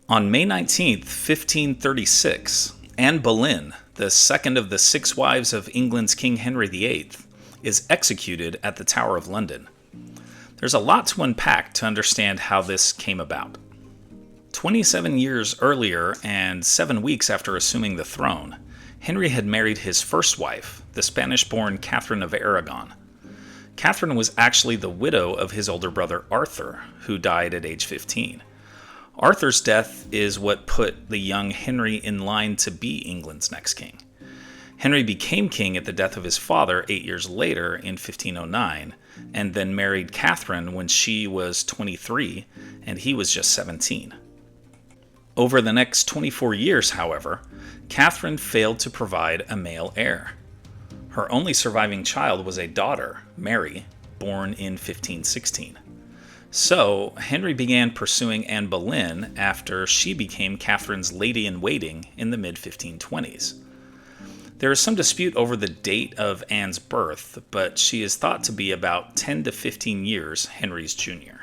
On May 19th, 1536, Anne Boleyn, the second of the six wives of England's King Henry VIII, is executed at the Tower of London. There's a lot to unpack to understand how this came about. 27 years earlier, and 7 weeks after assuming the throne, Henry had married his first wife, the Spanish-born Catherine of Aragon. Catherine was actually the widow of his older brother Arthur, who died at age 15. Arthur's death is what put the young Henry in line to be England's next king. Henry became king at the death of his father 8 years later in 1509, and then married Catherine when she was 23 and he was just 17. Over the next 24 years, however, Catherine failed to provide a male heir. Her only surviving child was a daughter, Mary, born in 1516. So, Henry began pursuing Anne Boleyn after she became Catherine's lady-in-waiting in the mid-1520s. There is some dispute over the date of Anne's birth, but she is thought to be about 10 to 15 years Henry's junior.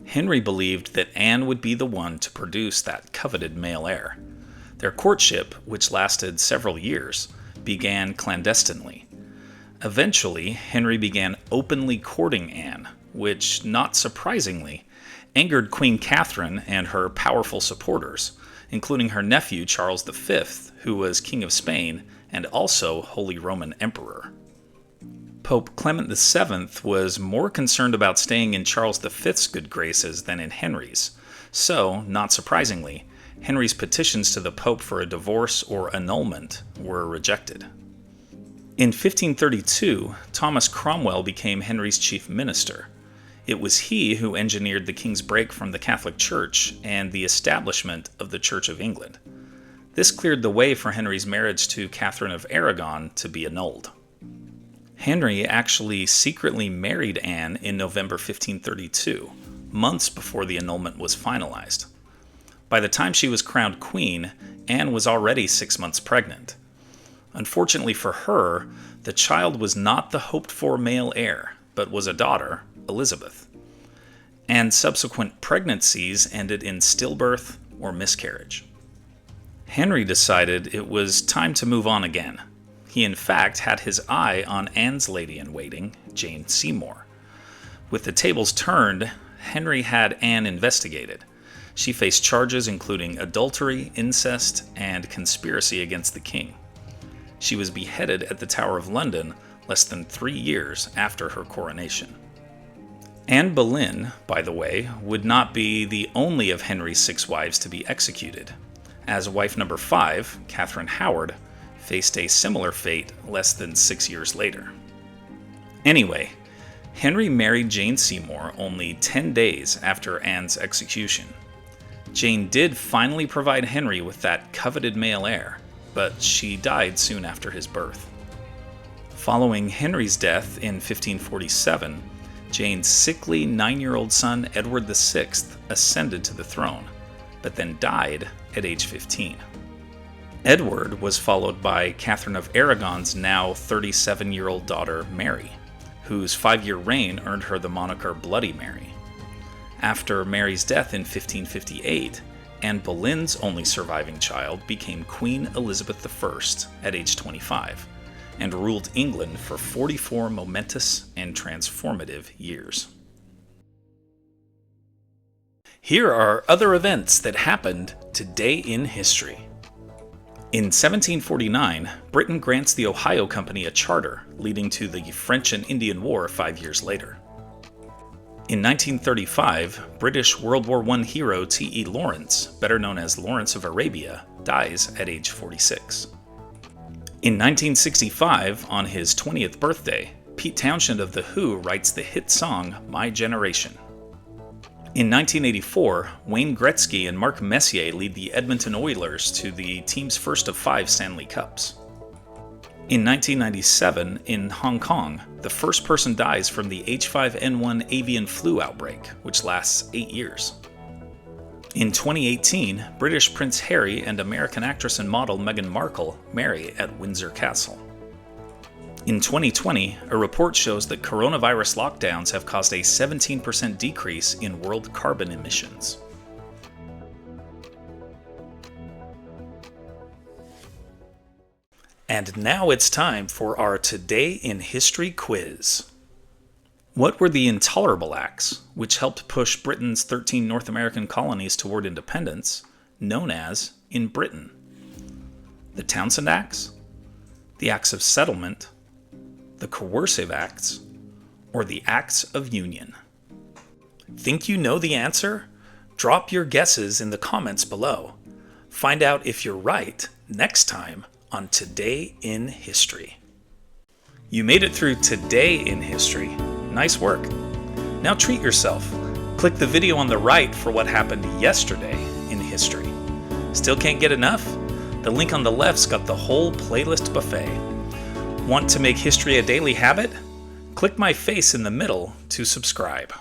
Henry believed that Anne would be the one to produce that coveted male heir. Their courtship, which lasted several years, began clandestinely. Eventually, Henry began openly courting Anne, which, not surprisingly, angered Queen Catherine and her powerful supporters, including her nephew Charles V, who was King of Spain and also Holy Roman Emperor. Pope Clement VII was more concerned about staying in Charles V's good graces than in Henry's, so, not surprisingly, Henry's petitions to the Pope for a divorce or annulment were rejected. In 1532, Thomas Cromwell became Henry's chief minister. It was he who engineered the king's break from the Catholic Church and the establishment of the Church of England. This cleared the way for Henry's marriage to Catherine of Aragon to be annulled. Henry actually secretly married Anne in November 1532, months before the annulment was finalized. By the time she was crowned queen, Anne was already 6 months pregnant. Unfortunately for her, the child was not the hoped-for male heir, but was a daughter, Elizabeth. Anne's subsequent pregnancies ended in stillbirth or miscarriage. Henry decided it was time to move on again. He in fact had his eye on Anne's lady-in-waiting, Jane Seymour. With the tables turned, Henry had Anne investigated. She faced charges including adultery, incest, and conspiracy against the king. She was beheaded at the Tower of London less than 3 years after her coronation. Anne Boleyn, by the way, would not be the only of Henry's 6 wives to be executed, as wife number 5, Catherine Howard, faced a similar fate less than 6 years later. Anyway, Henry married Jane Seymour only 10 days after Anne's execution. Jane did finally provide Henry with that coveted male heir, but she died soon after his birth. Following Henry's death in 1547, Jane's sickly 9-year-old son Edward VI ascended to the throne, but then died at age 15. Edward was followed by Catherine of Aragon's now 37-year-old daughter Mary, whose 5-year reign earned her the moniker Bloody Mary. After Mary's death in 1558, Anne Boleyn's only surviving child became Queen Elizabeth I at age 25, and ruled England for 44 momentous and transformative years. Here are other events that happened today in history. In 1749, Britain grants the Ohio Company a charter, leading to the French and Indian War 5 years later. In 1935, British World War I hero T.E. Lawrence, better known as Lawrence of Arabia, dies at age 46. In 1965, on his 20th birthday, Pete Townshend of The Who writes the hit song My Generation. In 1984, Wayne Gretzky and Mark Messier lead the Edmonton Oilers to the team's first of 5 Stanley Cups. In 1997, in Hong Kong, the first person dies from the H5N1 avian flu outbreak, which lasts 8 years. In 2018, British Prince Harry and American actress and model Meghan Markle marry at Windsor Castle. In 2020, a report shows that coronavirus lockdowns have caused a 17% decrease in world carbon emissions. And now it's time for our Today in History quiz. What were the Intolerable Acts, which helped push Britain's 13 North American colonies toward independence, known as in Britain? The Townshend Acts, the Acts of Settlement, the Coercive Acts, or the Acts of Union? Think you know the answer? Drop your guesses in the comments below. Find out if you're right next time on Today in History. You made it through Today in History. Nice work. Now treat yourself. Click the video on the right for what happened yesterday in history. Still can't get enough? The link on the left's got the whole playlist buffet. Want to make history a daily habit? Click my face in the middle to subscribe.